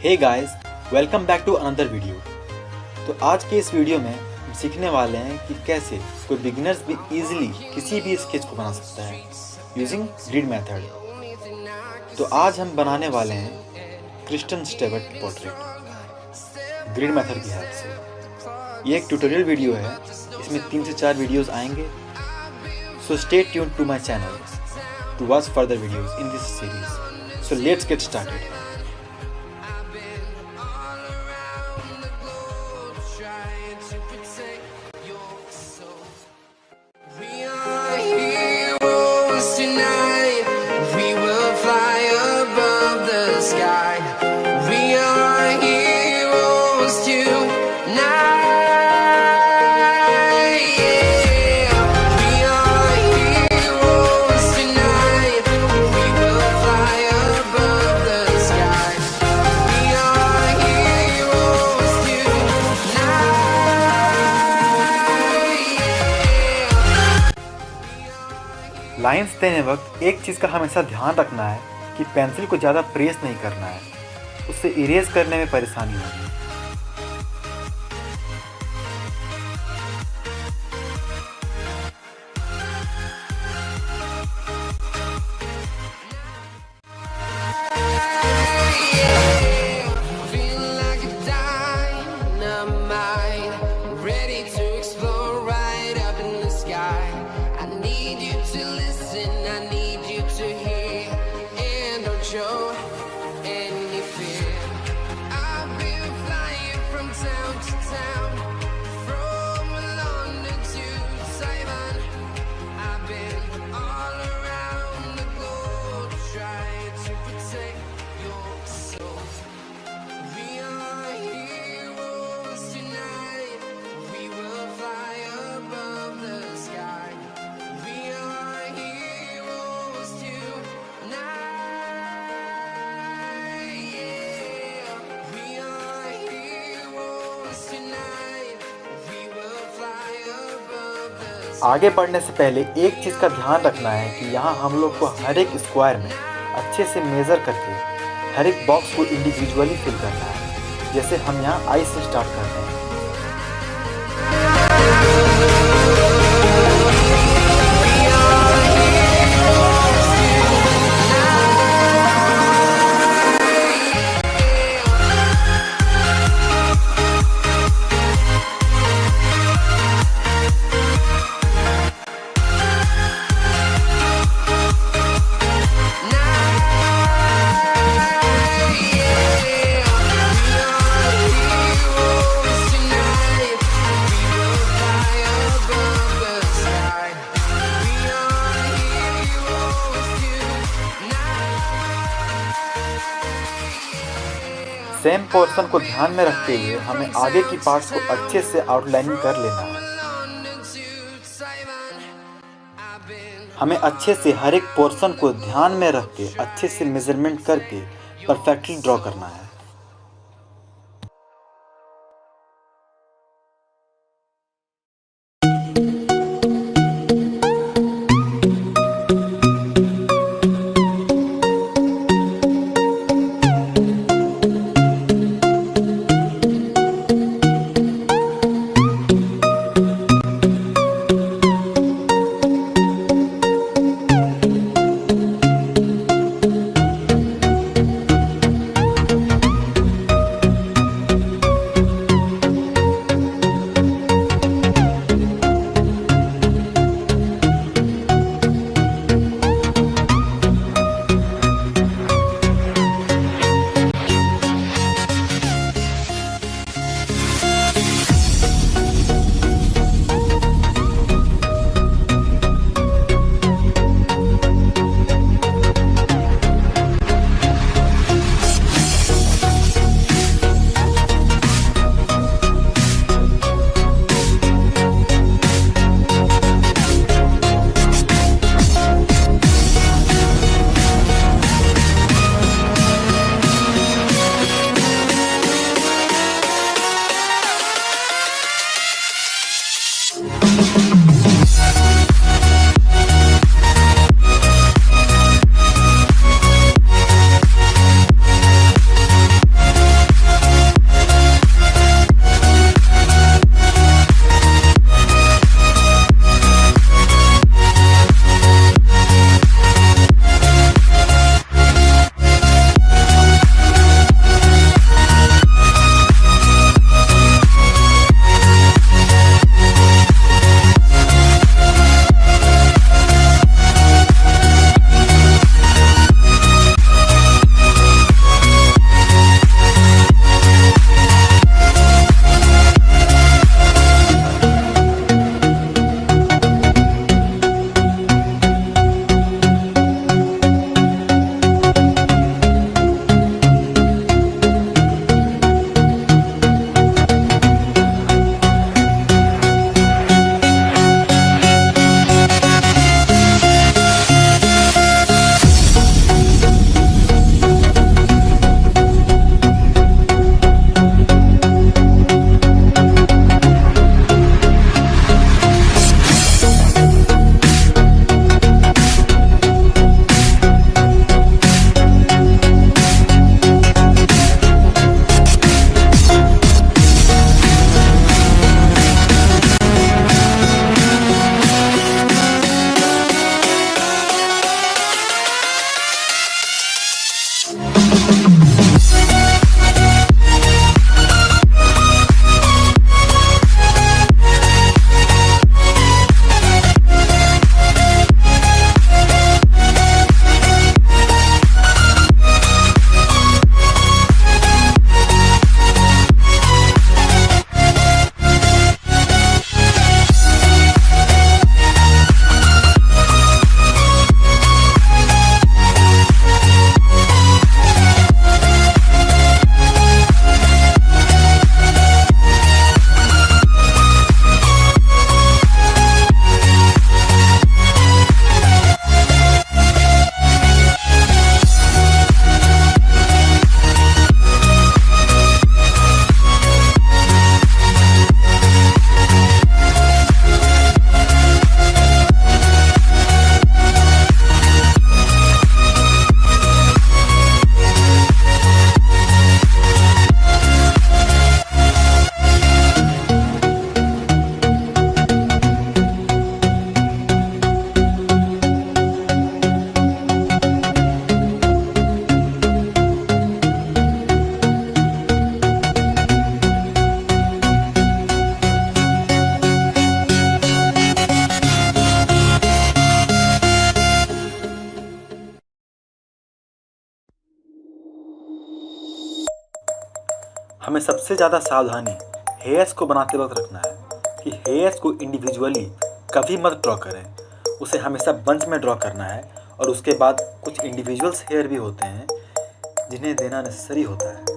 Hey guys, welcome back to another video. तो आज के इस वीडियो में हम सीखने वाले हैं कि कैसे कोई बिगिनर्स भी इजीली किसी भी स्केच को बना सकता है यूजिंग ग्रिड मेथड। तो आज हम बनाने वाले हैं Kristen Stewart portrait grid method की हेल्प से। ये एक ट्यूटोरियल वीडियो है, इसमें 3 से 4 वीडियोस आएंगे। So stay tuned to my channel to watch further videos in this series. So let's get started. Lines देने वक्त एक चीज़ का हमेशा ध्यान रखना है कि पेंसिल को ज़्यादा प्रेस नहीं करना है, उससे इरेज करने में परेशानी होगी। आगे बढ़ने से पहले एक चीज़ का ध्यान रखना है कि यहाँ हम लोग को हर एक स्क्वायर में अच्छे से मेज़र करके हर एक बॉक्स को इंडिविजुअली फिल करना है। जैसे हम यहाँ आई से स्टार्ट करते हैं। सेम पोर्शन को ध्यान में रखते हुए हमें आगे की पार्ट्स को अच्छे से आउटलाइनिंग कर लेना है। हमें अच्छे से हर एक पोर्शन को ध्यान में रख के अच्छे से मेजरमेंट करके परफेक्टली ड्रॉ करना है। हमें सबसे ज़्यादा सावधानी हेयर्स को बनाते वक्त रखना है कि हेयर्स को इंडिविजुअली कभी मत ड्रॉ करें, उसे हमेशा बंच में ड्रॉ करना है। और उसके बाद कुछ इंडिविजुअल्स हेयर भी होते हैं जिन्हें देना नेसेसरी होता है।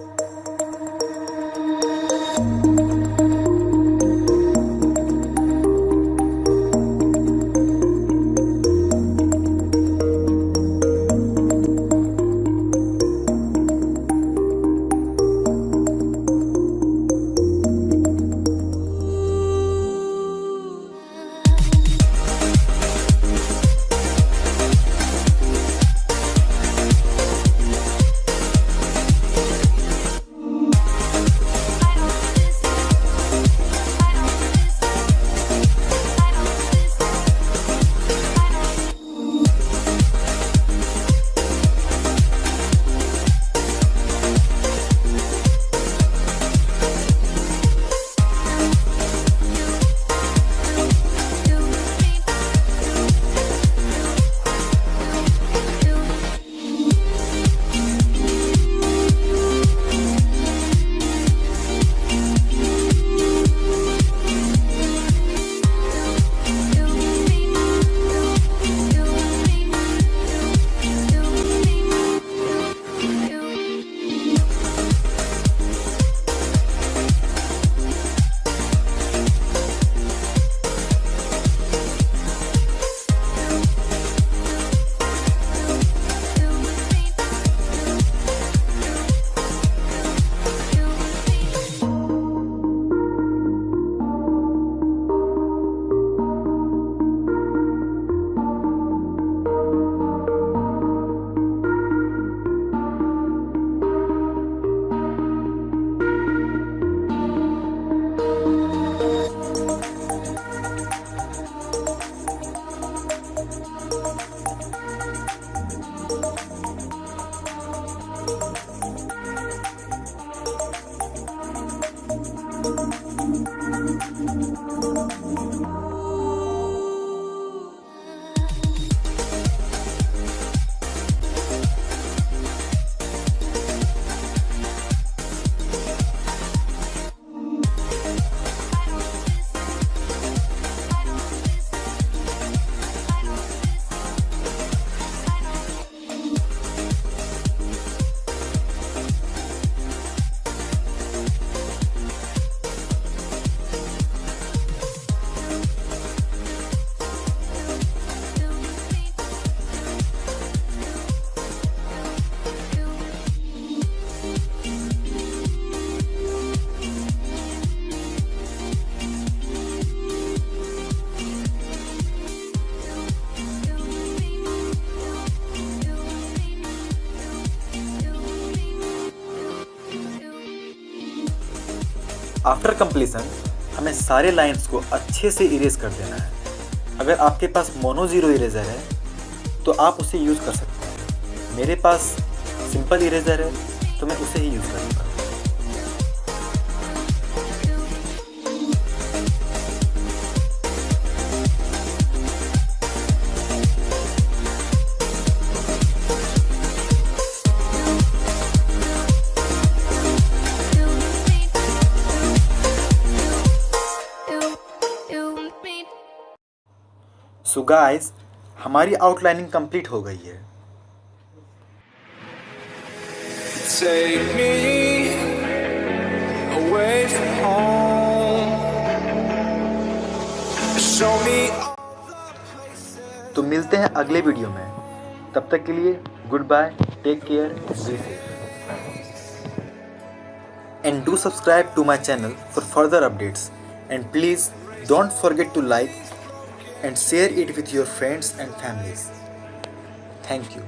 आफ्टर कंप्लीशन हमें सारे लाइंस को अच्छे से इरेज कर देना है। अगर आपके पास मोनो ज़ीरो इरेजर है तो आप उसे यूज़ कर सकते हैं। मेरे पास सिंपल इरेजर है तो मैं उसे ही यूज़ करूँगा। सो गाइस, हमारी आउटलाइनिंग कंप्लीट हो गई है। Take me away from home. Show me. तो मिलते हैं अगले वीडियो में, तब तक के लिए good bye, take care, be safe and do subscribe to my channel for further updates, and please don't forget to like and share it with your friends and families. Thank you.